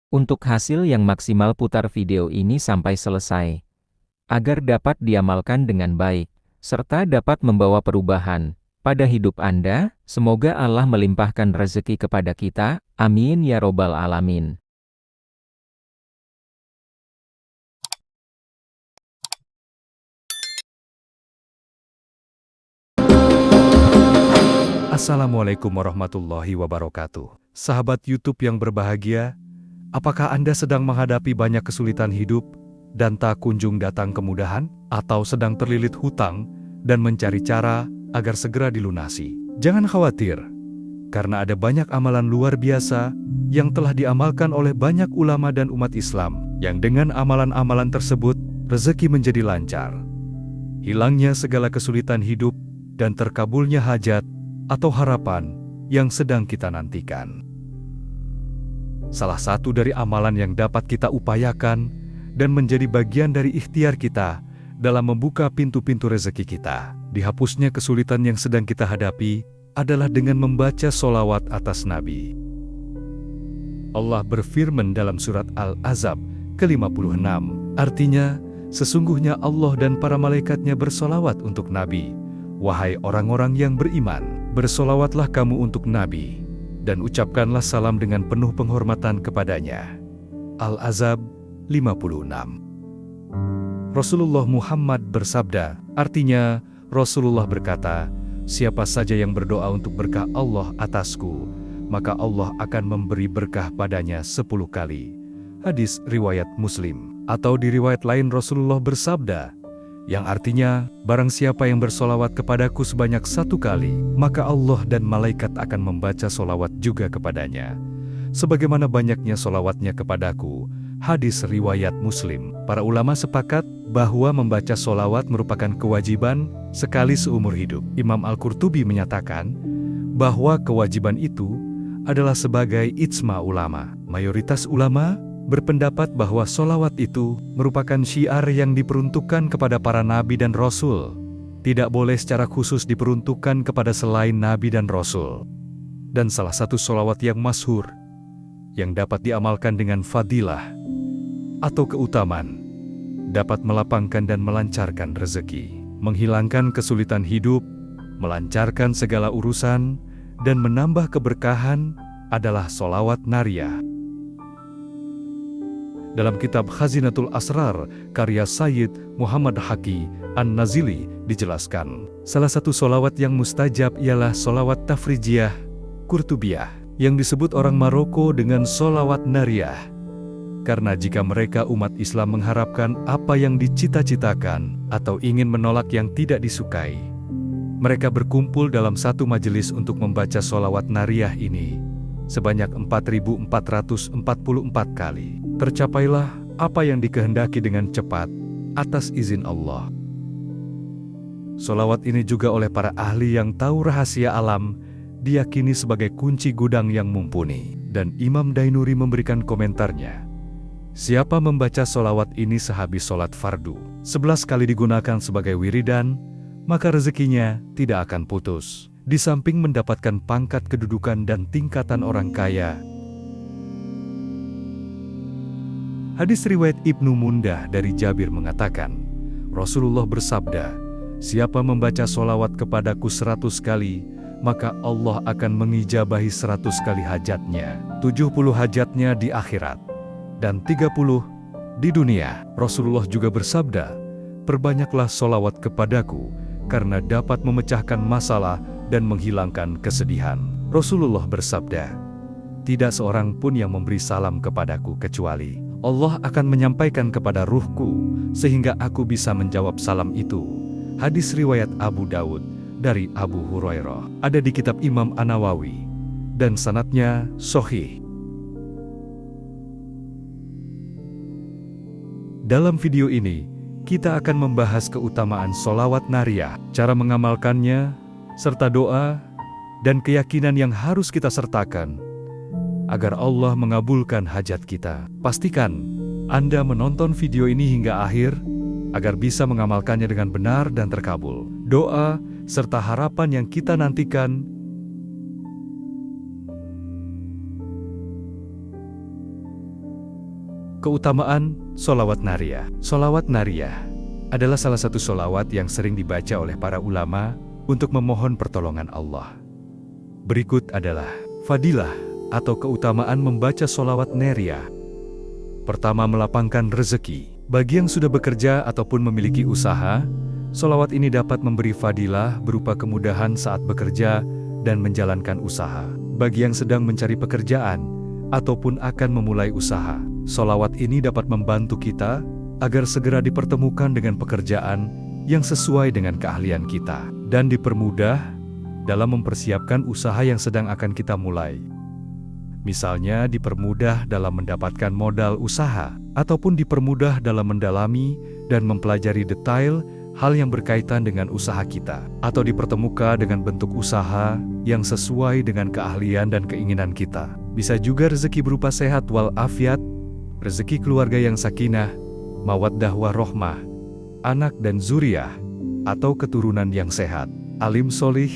Untuk hasil yang maksimal, putar video ini sampai selesai, agar dapat diamalkan dengan baik, serta dapat membawa perubahan pada hidup Anda. Semoga Allah melimpahkan rezeki kepada kita, amin ya robbal alamin. Assalamualaikum warahmatullahi wabarakatuh. Sahabat YouTube yang berbahagia, apakah Anda sedang menghadapi banyak kesulitan hidup dan tak kunjung datang kemudahan? Atau sedang terlilit hutang dan mencari cara agar segera dilunasi? Jangan khawatir, karena ada banyak amalan luar biasa yang telah diamalkan oleh banyak ulama dan umat Islam, yang dengan amalan-amalan tersebut, rezeki menjadi lancar, hilangnya segala kesulitan hidup, dan terkabulnya hajat atau harapan yang sedang kita nantikan. Salah satu dari amalan yang dapat kita upayakan dan menjadi bagian dari ikhtiar kita dalam membuka pintu-pintu rezeki kita, dihapusnya kesulitan yang sedang kita hadapi, adalah dengan membaca sholawat atas Nabi. Allah berfirman dalam surat Al-Ahzab ke-56, artinya, sesungguhnya Allah dan para malaikatnya bersolawat untuk Nabi. Wahai orang-orang yang beriman, bersolawatlah kamu untuk Nabi, dan ucapkanlah salam dengan penuh penghormatan kepadanya. Al-Ahzab 56. Rasulullah Muhammad bersabda, artinya, Rasulullah berkata, siapa saja yang berdoa untuk berkah Allah atasku, maka Allah akan memberi berkah padanya 10 kali. Hadis riwayat Muslim. Atau di riwayat lain Rasulullah bersabda, yang artinya, barang siapa yang bersolawat kepadaku sebanyak 1 kali, maka Allah dan malaikat akan membaca solawat juga kepadanya, sebagaimana banyaknya solawatnya kepadaku. Hadis riwayat Muslim. Para ulama sepakat bahwa membaca solawat merupakan kewajiban sekali seumur hidup. Imam Al-Qurtubi menyatakan bahwa kewajiban itu adalah sebagai ijma ulama. Mayoritas ulama berpendapat bahwa solawat itu merupakan syiar yang diperuntukkan kepada para nabi dan rasul. Tidak boleh secara khusus diperuntukkan kepada selain nabi dan rasul. Dan salah satu solawat yang masyhur, yang dapat diamalkan dengan fadilah atau keutamaan, dapat melapangkan dan melancarkan rezeki, menghilangkan kesulitan hidup, melancarkan segala urusan, dan menambah keberkahan, adalah solawat nariyah. Dalam kitab Khazinatul Asrar, karya Sayyid Muhammad Haqi An-Nazili, dijelaskan, salah satu solawat yang mustajab ialah solawat tafrijiyah Qurtubiyah, yang disebut orang Maroko dengan solawat nariyah. Karena jika mereka umat Islam mengharapkan apa yang dicita-citakan atau ingin menolak yang tidak disukai, mereka berkumpul dalam satu majelis untuk membaca solawat nariyah ini sebanyak 4.444 kali. Tercapailah apa yang dikehendaki dengan cepat atas izin Allah. Solawat ini juga oleh para ahli yang tahu rahasia alam diyakini sebagai kunci gudang yang mumpuni. Dan Imam Dainuri memberikan komentarnya, siapa membaca solawat ini sehabis sholat fardu, 11 kali digunakan sebagai wiridan, maka rezekinya tidak akan putus. Di samping mendapatkan pangkat kedudukan dan tingkatan orang kaya. Hadis riwayat Ibnu Mundah dari Jabir mengatakan, Rasulullah bersabda, siapa membaca solawat kepadaku 100 kali, maka Allah akan mengijabahi 100 kali hajatnya, 70 hajatnya di akhirat, dan 30 di dunia. Rasulullah juga bersabda, perbanyaklah solawat kepadaku, karena dapat memecahkan masalah dan menghilangkan kesedihan. Rasulullah bersabda, tidak seorang pun yang memberi salam kepadaku kecuali Allah akan menyampaikan kepada ruhku, sehingga aku bisa menjawab salam itu. Hadis riwayat Abu Daud dari Abu Hurairah, ada di kitab Imam An-Nawawi, dan sanadnya sahih. Dalam video ini, kita akan membahas keutamaan solawat nariyah, cara mengamalkannya, serta doa dan keyakinan yang harus kita sertakan agar Allah mengabulkan hajat kita. Pastikan Anda menonton video ini hingga akhir agar bisa mengamalkannya dengan benar dan terkabul. Doa serta harapan yang kita nantikan Keutamaan sholawat nariyah. Sholawat nariyah adalah salah satu sholawat yang sering dibaca oleh para ulama untuk memohon pertolongan Allah. Berikut adalah fadilah atau keutamaan membaca sholawat nariyah. Pertama, melapangkan rezeki. Bagi yang sudah bekerja ataupun memiliki usaha, sholawat ini dapat memberi fadilah berupa kemudahan saat bekerja dan menjalankan usaha. Bagi yang sedang mencari pekerjaan ataupun akan memulai usaha, sholawat ini dapat membantu kita agar segera dipertemukan dengan pekerjaan yang sesuai dengan keahlian kita dan dipermudah dalam mempersiapkan usaha yang sedang akan kita mulai. Misalnya dipermudah dalam mendapatkan modal usaha, ataupun dipermudah dalam mendalami dan mempelajari detail hal yang berkaitan dengan usaha kita, atau dipertemukan dengan bentuk usaha yang sesuai dengan keahlian dan keinginan kita. Bisa juga rezeki berupa sehat walafiat, rezeki keluarga yang sakinah, mawaddah warohmah, anak dan zuriyah, atau keturunan yang sehat, alim solih,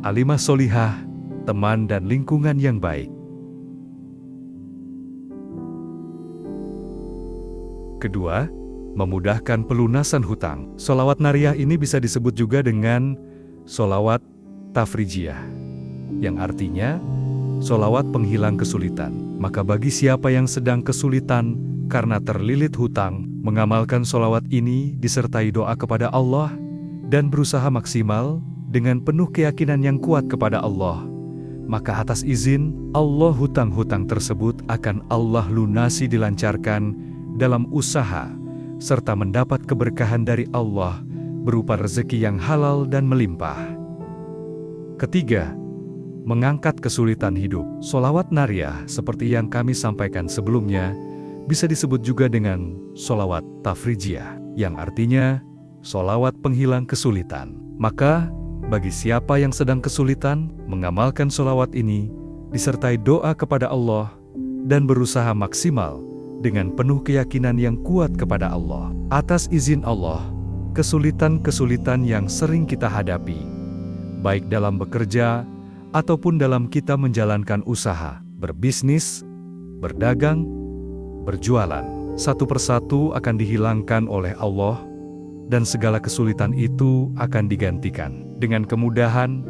alimah solihah, teman dan lingkungan yang baik. Kedua, memudahkan pelunasan hutang. Sholawat nariyah ini bisa disebut juga dengan sholawat tafrijiyah, yang artinya sholawat penghilang kesulitan. Maka bagi siapa yang sedang kesulitan karena terlilit hutang, mengamalkan sholawat ini disertai doa kepada Allah dan berusaha maksimal dengan penuh keyakinan yang kuat kepada Allah, maka atas izin Allah hutang-hutang tersebut akan Allah lunasi, dilancarkan dalam usaha, serta mendapat keberkahan dari Allah berupa rezeki yang halal dan melimpah. Ketiga, mengangkat kesulitan hidup. Sholawat nariyah seperti yang kami sampaikan sebelumnya bisa disebut juga dengan sholawat tafrijiyah, yang artinya sholawat penghilang kesulitan. Maka bagi siapa yang sedang kesulitan, mengamalkan sholawat ini disertai doa kepada Allah dan berusaha maksimal dengan penuh keyakinan yang kuat kepada Allah. Atas izin Allah, kesulitan-kesulitan yang sering kita hadapi, baik dalam bekerja ataupun dalam kita menjalankan usaha, berbisnis, berdagang, berjualan, satu persatu akan dihilangkan oleh Allah dan segala kesulitan itu akan digantikan dengan kemudahan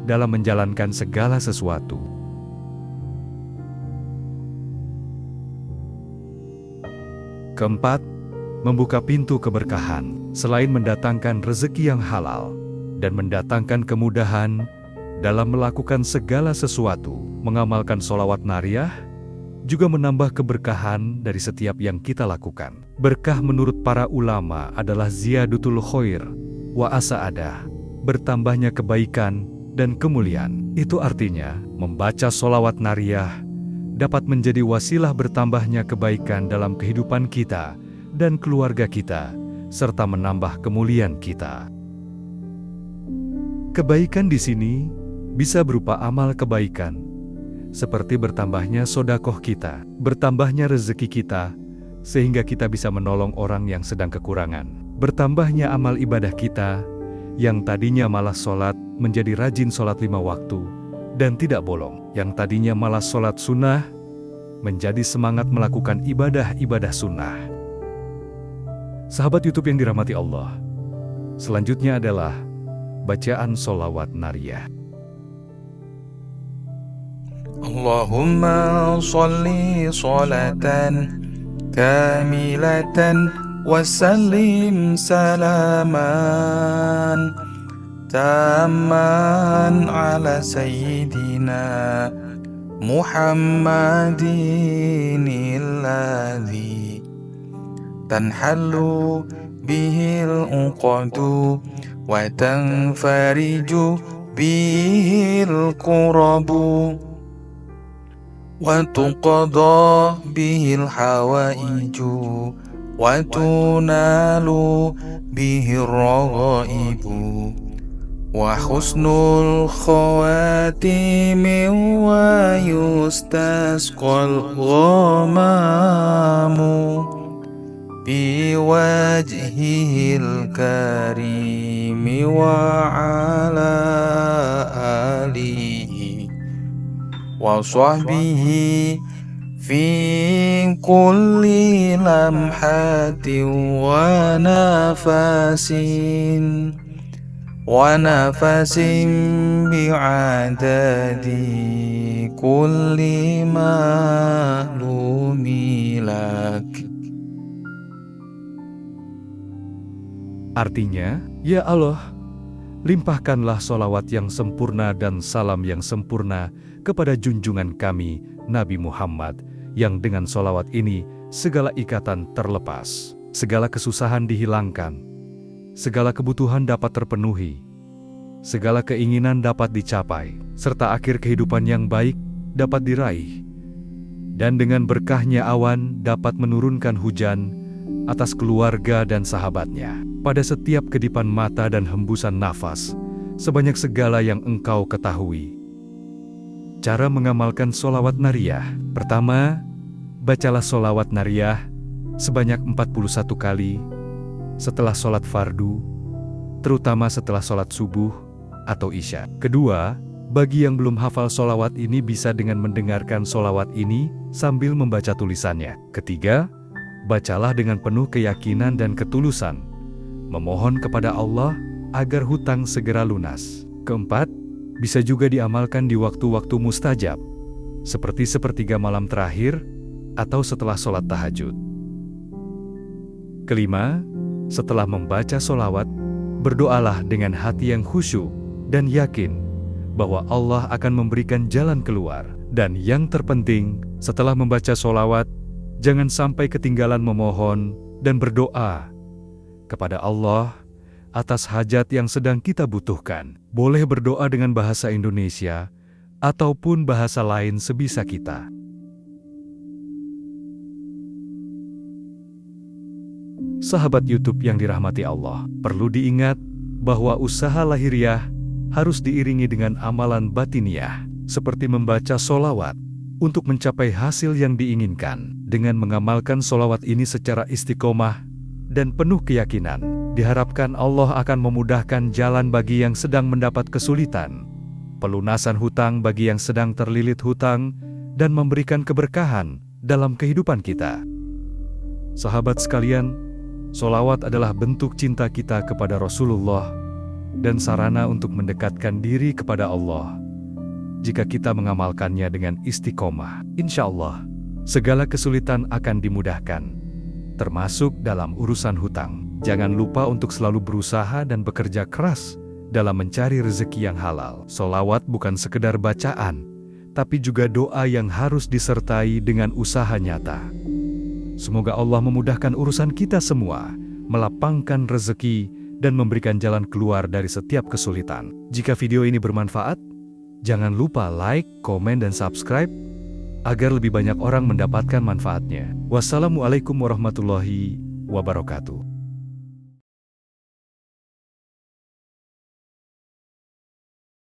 dalam menjalankan segala sesuatu. Keempat, membuka pintu keberkahan. Selain mendatangkan rezeki yang halal dan mendatangkan kemudahan dalam melakukan segala sesuatu, mengamalkan sholawat nariyah juga menambah keberkahan dari setiap yang kita lakukan. Berkah menurut para ulama adalah ziyadutul khair wa asa'adah, bertambahnya kebaikan dan kemuliaan. Itu artinya membaca sholawat nariyah dapat menjadi wasilah bertambahnya kebaikan dalam kehidupan kita dan keluarga kita, serta menambah kemuliaan kita. Kebaikan di sini bisa berupa amal kebaikan, seperti bertambahnya sedekah kita, bertambahnya rezeki kita, sehingga kita bisa menolong orang yang sedang kekurangan. Bertambahnya amal ibadah kita, yang tadinya malas sholat menjadi rajin sholat 5 waktu, dan tidak bolong. Yang tadinya malas sholat sunnah, menjadi semangat melakukan ibadah-ibadah sunnah. Sahabat YouTube yang dirahmati Allah, selanjutnya adalah bacaan sholawat nariyah. Allahumma sholli sholatan kamilatan wa sallim salaman tamman ala sayyidina Muhammadin alladhi tanhallu bihil uqadu wa tanfariju bihil qurabu wa tuqada bihil hawaiju wa tunalu bihil raghaibu wa husnul khawatimi wa yustasqal ghamamu bi wajhihil karimi wa ala alihi wa sahbihi في كل لمحة ونفس بعدد كل معلوم لك. Artinya, ya Allah, limpahkanlah sholawat yang sempurna dan salam yang sempurna kepada junjungan kami, Nabi Muhammad, yang dengan sholawat ini segala ikatan terlepas, segala kesusahan dihilangkan, segala kebutuhan dapat terpenuhi, segala keinginan dapat dicapai, serta akhir kehidupan yang baik dapat diraih. Dan dengan berkahnya awan dapat menurunkan hujan atas keluarga dan sahabatnya, pada setiap kedipan mata dan hembusan nafas, sebanyak segala yang engkau ketahui. Cara mengamalkan sholawat nariyah. Pertama, bacalah sholawat nariyah sebanyak 41 kali setelah sholat fardu, terutama setelah sholat subuh atau isya. Kedua, bagi yang belum hafal sholawat ini bisa dengan mendengarkan sholawat ini sambil membaca tulisannya. Ketiga, bacalah dengan penuh keyakinan dan ketulusan, memohon kepada Allah agar hutang segera lunas. Keempat, bisa juga diamalkan di waktu-waktu mustajab, seperti sepertiga malam terakhir atau setelah sholat tahajud. Kelima, setelah membaca sholawat, berdoalah dengan hati yang khusyuk dan yakin bahwa Allah akan memberikan jalan keluar. Dan yang terpenting, setelah membaca sholawat, jangan sampai ketinggalan memohon dan berdoa kepada Allah atas hajat yang sedang kita butuhkan. Boleh berdoa dengan bahasa Indonesia ataupun bahasa lain sebisa kita. Sahabat YouTube yang dirahmati Allah, perlu diingat bahwa usaha lahiriah harus diiringi dengan amalan batiniah, seperti membaca sholawat untuk mencapai hasil yang diinginkan. Dengan mengamalkan sholawat ini secara istiqomah dan penuh keyakinan, diharapkan Allah akan memudahkan jalan bagi yang sedang mendapat kesulitan, pelunasan hutang bagi yang sedang terlilit hutang, dan memberikan keberkahan dalam kehidupan kita. Sahabat sekalian, sholawat adalah bentuk cinta kita kepada Rasulullah dan sarana untuk mendekatkan diri kepada Allah. Jika kita mengamalkannya dengan istiqomah, insya Allah, segala kesulitan akan dimudahkan, termasuk dalam urusan hutang. Jangan lupa untuk selalu berusaha dan bekerja keras dalam mencari rezeki yang halal. Sholawat bukan sekedar bacaan, tapi juga doa yang harus disertai dengan usaha nyata. Semoga Allah memudahkan urusan kita semua, melapangkan rezeki, dan memberikan jalan keluar dari setiap kesulitan. Jika video ini bermanfaat, jangan lupa like, komen, dan subscribe agar lebih banyak orang mendapatkan manfaatnya. Wassalamualaikum warahmatullahi wabarakatuh.